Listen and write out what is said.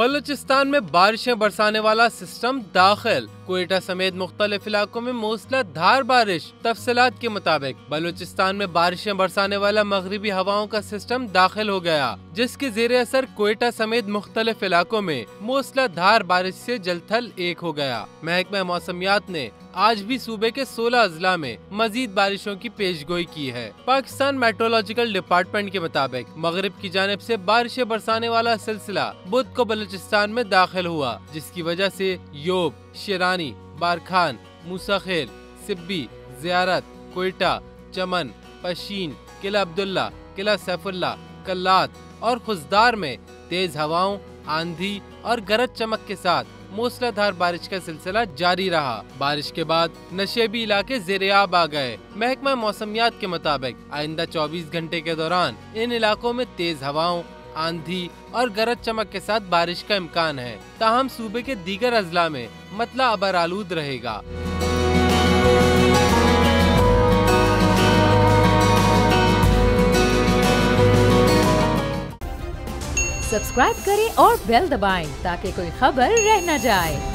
बलूचिस्तान में बारिशें बरसाने वाला सिस्टम दाखिल। क्वेटा समेत मुख्तलिफ इलाकों में मूसलाधार बारिश। तफसीलात के मुताबिक बलूचिस्तान में बारिशें बरसाने वाला मगरिबी हवाओं का सिस्टम दाखिल हो गया, जिसके जेर असर क्वेटा समेत मुख्तलिफ इलाकों में मूसलाधार बारिश से जलथल एक हो गया। महकमा मौसमियात ने आज भी सूबे के 16 अजला में मजीद बारिशों की पेशगोई की है। पाकिस्तान मेट्रोलॉजिकल डिपार्टमेंट के मुताबिक मगरिब की जानिब से बारिशें बरसाने वाला सिलसिला बुध को बलूचिस्तान में दाखिल हुआ, जिसकी वजह से योब, शिरानी, बारखान, मूसाखेल, सिब्बी, जियारत, क्वेटा, चमन, पशीन, किला अब्दुल्ला, किला सैफुल्ला, कल्लात और खुजदार में तेज हवाओं, आंधी और गरज चमक के साथ मूसलाधार बारिश का सिलसिला जारी रहा। बारिश के बाद नशेबी इलाके ज़ेरे-आब आ गए। महकमा मौसमियात के मुताबिक आइंदा 24 घंटे के दौरान इन इलाकों में तेज हवाओं, आंधी और गरज चमक के साथ बारिश का इम्कान है। ताहम सूबे के दीगर अजला में मतला अबर आलूद रहेगा। सब्सक्राइब करें और बेल दबाएं ताकि कोई खबर रह न जाए।